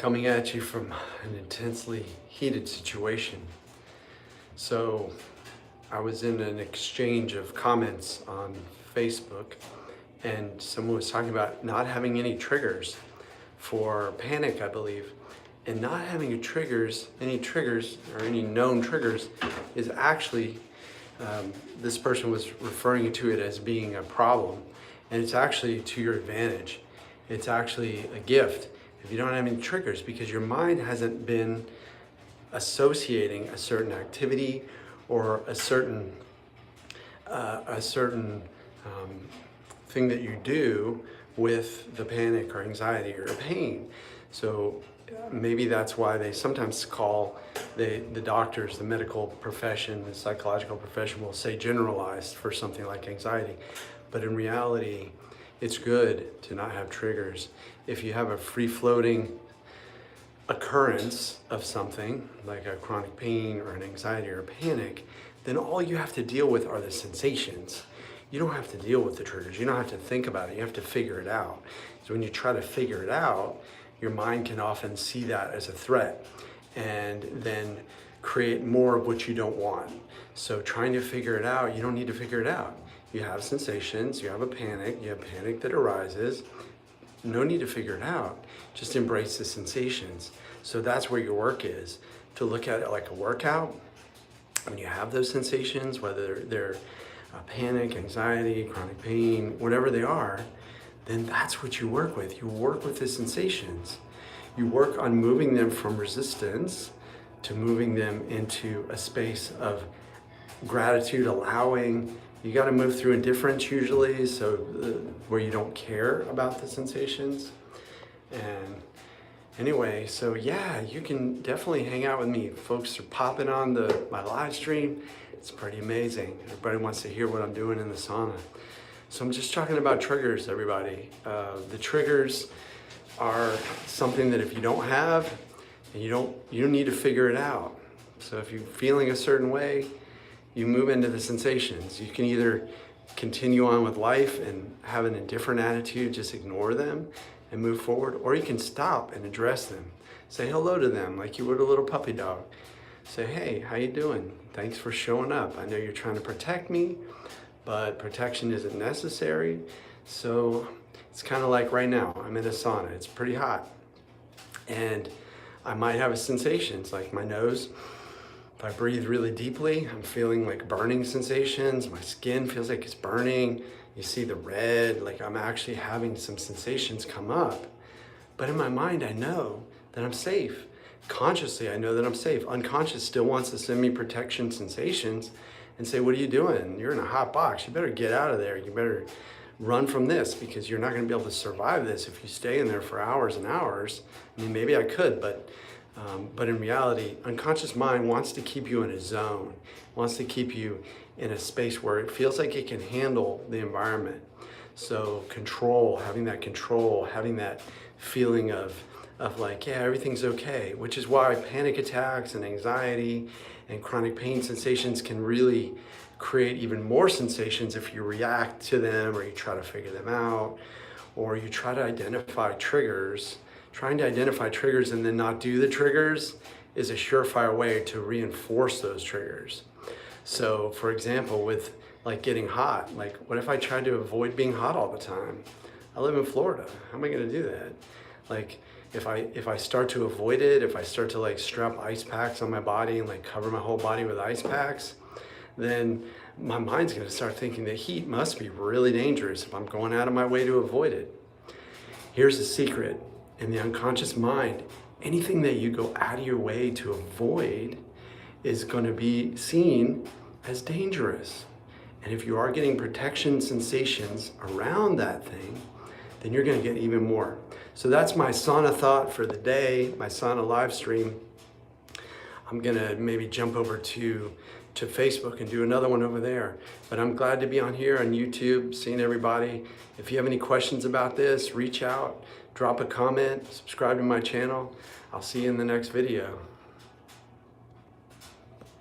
coming at you from an intensely heated situation. So I was in an exchange of comments on Facebook, and someone was talking about not having any triggers for panic, I believe. And not having any triggers or any known triggers is actually, this person was referring to it as being a problem. And it's actually to your advantage. It's actually a gift if you don't have any triggers, because your mind hasn't been associating a certain activity or a certain thing that you do with the panic or anxiety or pain. So maybe that's why they sometimes call the doctors, the medical profession, the psychological profession will say generalized for something like anxiety. But in reality, it's good to not have triggers. If you have a free-floating occurrence of something like a chronic pain or an anxiety or a panic, then all you have to deal with are the sensations. You don't have to deal with the triggers. You don't have to think about it. You have to figure it out. So when you try to figure it out, your mind can often see that as a threat and then create more of what you don't want. So trying to figure it out, you don't need to figure it out. You have sensations, you have panic that arises. No need to figure it out. Just embrace the sensations. So that's where your work is, to look at it like a workout. When you have those sensations, whether they're panic, anxiety, chronic pain, whatever they are, then that's what you work with. You work with the sensations. You work on moving them from resistance to moving them into a space of gratitude, allowing. You got to move through indifference usually, so where you don't care about the sensations. And anyway, so yeah, you can definitely hang out with me. Folks are popping on my live stream. It's pretty amazing. Everybody wants to hear what I'm doing in the sauna. So I'm just talking about triggers, everybody. The triggers are something that if you don't have, and you don't need to figure it out. So if you're feeling a certain way, you move into the sensations. You can either continue on with life and have an indifferent attitude, just ignore them and move forward, or you can stop and address them. Say hello to them like you would a little puppy dog. Say, hey, how you doing? Thanks for showing up. I know you're trying to protect me, but protection isn't necessary. So it's kind of like right now, I'm in a sauna. It's pretty hot. And I might have a sensations like my nose. If I breathe really deeply, I'm feeling like burning sensations. My skin feels like it's burning. You see the red, like I'm actually having some sensations come up. But in my mind, I know that I'm safe. Consciously, I know that I'm safe. Unconscious still wants to send me protection sensations and say, what are you doing? You're in a hot box. You better get out of there. You better run from this, because you're not going to be able to survive this if you stay in there for hours and hours. I mean, maybe I could, but in reality, unconscious mind wants to keep you in a zone, wants to keep you in a space where it feels like it can handle the environment. So control, having that feeling of like, yeah, everything's okay, which is why panic attacks and anxiety and chronic pain sensations can really create even more sensations if you react to them or you try to figure them out or you try to identify triggers. Trying to identify triggers and then not do the triggers is a surefire way to reinforce those triggers. So for example, with like getting hot, like what if I tried to avoid being hot all the time? I live in Florida. How am I gonna do that? Like if I start to avoid it, if I start to like strap ice packs on my body and like cover my whole body with ice packs, then my mind's gonna start thinking that heat must be really dangerous if I'm going out of my way to avoid it. Here's the secret. In the unconscious mind, anything that you go out of your way to avoid is going to be seen as dangerous. And if you are getting protection sensations around that thing, then you're going to get even more. So that's my sauna thought for the day, my sauna live stream. I'm going to maybe jump over to Facebook and do another one over there. But I'm glad to be on here on YouTube, seeing everybody. If you have any questions about this, reach out, drop a comment, subscribe to my channel. I'll see you in the next video.